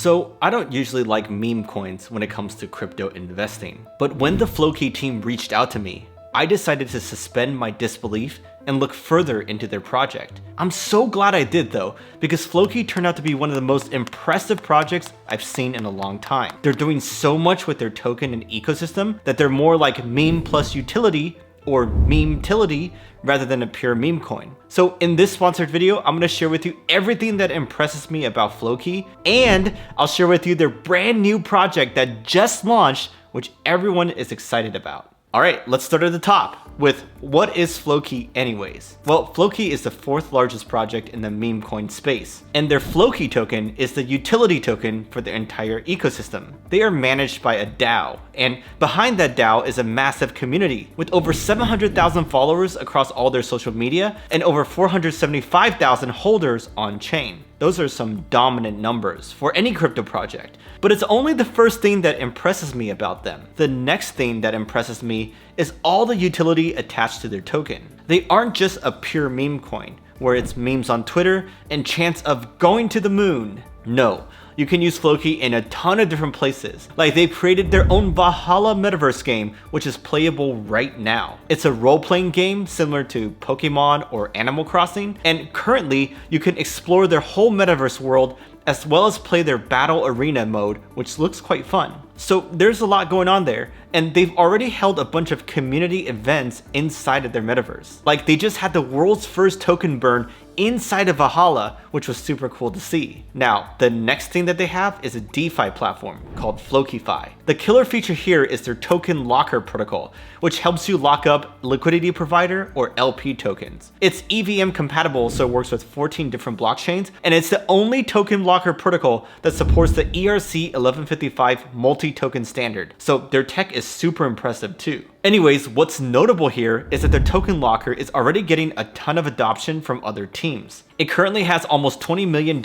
So I don't usually like meme coins when it comes to crypto investing, but when the Floki team reached out to me, I decided to suspend my disbelief and look further into their project. I'm so glad I did though, because Floki turned out to be one of the most impressive projects I've seen in a long time. They're doing so much with their token and ecosystem that they're more like meme+utility or meme+utility rather than a pure meme coin. So in this sponsored video, I'm gonna share with you everything that impresses me about Floki, and I'll share with you their brand new project that just launched, which everyone is excited about. All right, let's start at the top with what is Floki anyways? Well, Floki is the 4th largest project in the meme coin space, and their Floki token is the utility token for the entire ecosystem. They are managed by a DAO, and behind that DAO is a massive community with over 700,000 followers across all their social media and over 475,000 holders on chain. Those are some dominant numbers for any crypto project, but it's only the first thing that impresses me about them. The next thing that impresses me is all the utility attached to their token. They aren't just a pure meme coin, where it's memes on Twitter and chants of going to the moon. No, you can use Floki in a ton of different places. Like they've created their own Valhalla metaverse game, which is playable right now. It's a role-playing game similar to Pokemon or Animal Crossing, and currently you can explore their whole metaverse world as well as play their battle arena mode, which looks quite fun. So there's a lot going on there, and they've already held a bunch of community events inside of their metaverse. Like they just had the world's first token burn inside of Valhalla, which was super cool to see. Now, the next thing that they have is a DeFi platform called FlokiFi. The killer feature here is their token locker protocol, which helps you lock up liquidity provider or LP tokens. It's EVM compatible, so it works with 14 different blockchains, and it's the only token locker protocol that supports the ERC 1155 multi-token standard. So their tech is super impressive too. Anyways, what's notable here is that their token locker is already getting a ton of adoption from other teams. It currently has almost $20 million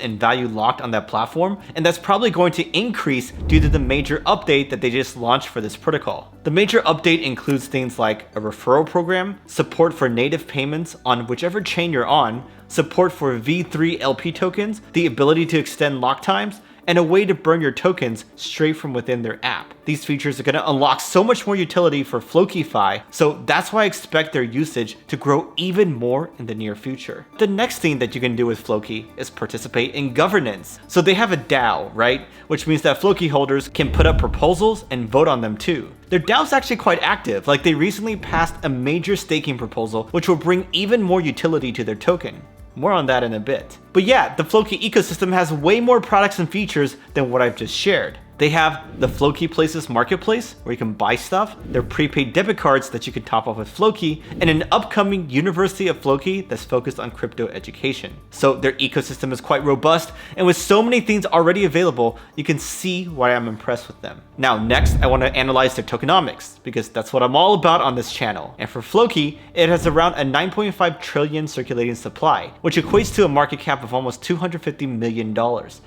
in value locked on that platform, and that's probably going to increase due to the major update that they just launched for this protocol. The major update includes things like a referral program, support for native payments on whichever chain you're on, support for V3 LP tokens, the ability to extend lock times, and a way to burn your tokens straight from within their app. These features are going to unlock so much more utility for FlokiFi, so that's why I expect their usage to grow even more in the near future. The next thing that you can do with Floki is participate in governance. So they have a DAO, right? Which means that Floki holders can put up proposals and vote on them too. Their DAO is actually quite active, like they recently passed a major staking proposal which will bring even more utility to their token. More on that in a bit. But yeah, the Floki ecosystem has way more products and features than what I've just shared. They have the Floki Places marketplace where you can buy stuff, their prepaid debit cards that you can top off with Floki, and an upcoming University of Floki that's focused on crypto education. So their ecosystem is quite robust, and with so many things already available, you can see why I'm impressed with them. Now next, I want to analyze their tokenomics, because that's what I'm all about on this channel. And for Floki, it has around a 9.5 trillion circulating supply, which equates to a market cap of almost $250 million.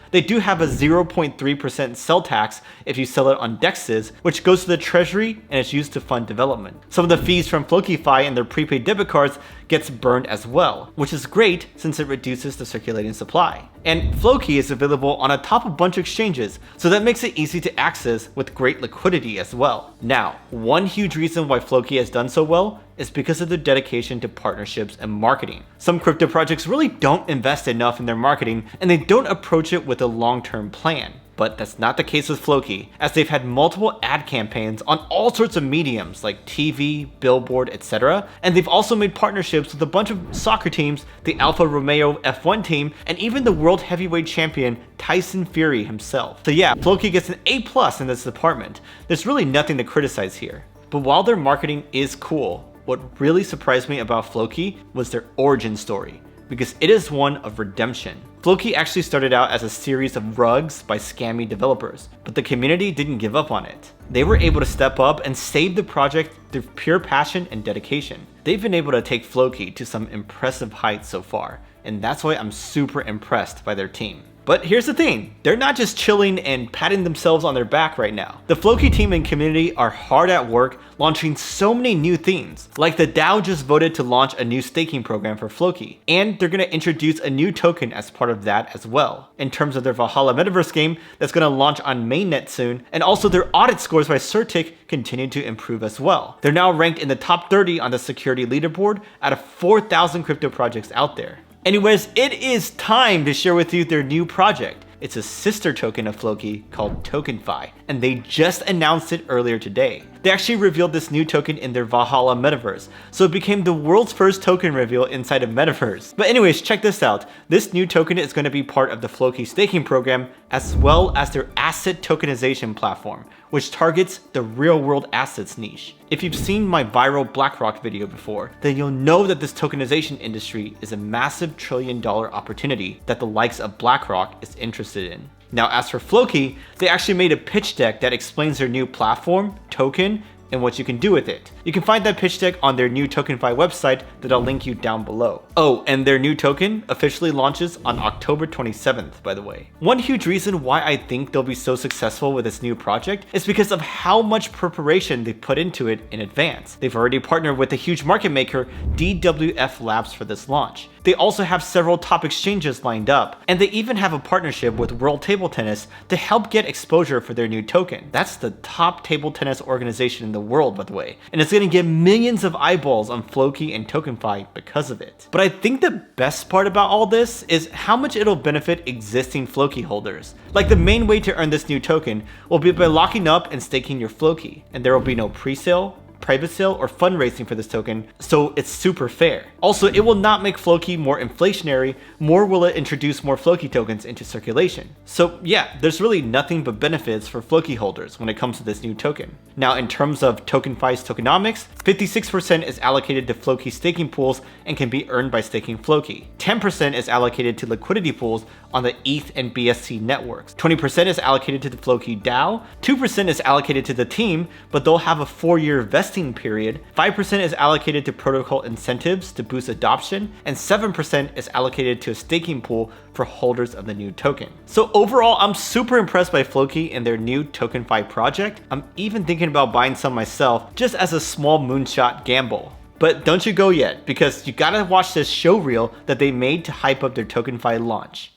They do have a 0.3% sell tax if you sell it on DEXs, which goes to the treasury and is used to fund development. Some of the fees from FlokiFi and their prepaid debit cards gets burned as well, which is great since it reduces the circulating supply. And Floki is available on a top of bunch of exchanges, so that makes it easy to access with great liquidity as well. Now, one huge reason why Floki has done so well is because of their dedication to partnerships and marketing. Some crypto projects really don't invest enough in their marketing, and they don't approach it with a long-term plan. But that's not the case with Floki, as they've had multiple ad campaigns on all sorts of mediums like TV, billboard, etc. And they've also made partnerships with a bunch of soccer teams, the Alfa Romeo F1 team, and even the world heavyweight champion Tyson Fury himself. So yeah, Floki gets an A+ in this department. There's really nothing to criticize here. But while their marketing is cool, what really surprised me about Floki was their origin story, because it is one of redemption. Floki actually started out as a series of rugs by scammy developers, but the community didn't give up on it. They were able to step up and save the project through pure passion and dedication. They've been able to take Floki to some impressive heights so far, and that's why I'm super impressed by their team. But here's the thing, they're not just chilling and patting themselves on their back right now. The Floki team and community are hard at work launching so many new things. Like the DAO just voted to launch a new staking program for Floki, and they're going to introduce a new token as part of that as well. In terms of their Valhalla Metaverse game that's going to launch on mainnet soon, and also their audit scores by Certic continue to improve as well. They're now ranked in the top 30 on the security leaderboard out of 4,000 crypto projects out there. Anyways, it is time to share with you their new project. It's a sister token of Floki called TokenFi, and they just announced it earlier today. They actually revealed this new token in their Valhalla Metaverse, so it became the world's first token reveal inside of Metaverse. But anyways, check this out. This new token is going to be part of the Floki staking program, as well as their asset tokenization platform, which targets the real-world assets niche. If you've seen my viral BlackRock video before, then you'll know that this tokenization industry is a massive trillion-dollar opportunity that the likes of BlackRock is interested in. Now, as for Floki, they actually made a pitch deck that explains their new platform, token, and what you can do with it. You can find that pitch deck on their new TokenFi website that I'll link you down below. Oh, and their new token officially launches on October 27th, by the way. One huge reason why I think they'll be so successful with this new project is because of how much preparation they put into it in advance. They've already partnered with a huge market maker, DWF Labs, for this launch. They also have several top exchanges lined up, and they even have a partnership with World Table Tennis to help get exposure for their new token. That's the top table tennis organization in the world, by the way, and it's going to get millions of eyeballs on Floki and TokenFi because of it. But I think the best part about all this is how much it'll benefit existing Floki holders. Like, the main way to earn this new token will be by locking up and staking your Floki, and there will be no pre-sale, private sale, or fundraising for this token, so it's super fair. Also, it will not make Floki more inflationary, more will it introduce more Floki tokens into circulation. So yeah, there's really nothing but benefits for Floki holders when it comes to this new token. Now, in terms of TokenFi's tokenomics, 56% is allocated to Floki staking pools and can be earned by staking Floki. 10% is allocated to liquidity pools on the ETH and BSC networks. 20% is allocated to the Floki DAO, 2% is allocated to the team, but they'll have a 4-year vesting period, 5% is allocated to protocol incentives to boost adoption, and 7% is allocated to a staking pool for holders of the new token. So overall, I'm super impressed by Floki and their new TokenFi project. I'm even thinking about buying some myself just as a small moonshot gamble. But don't you go yet, because you gotta watch this show reel that they made to hype up their TokenFi launch.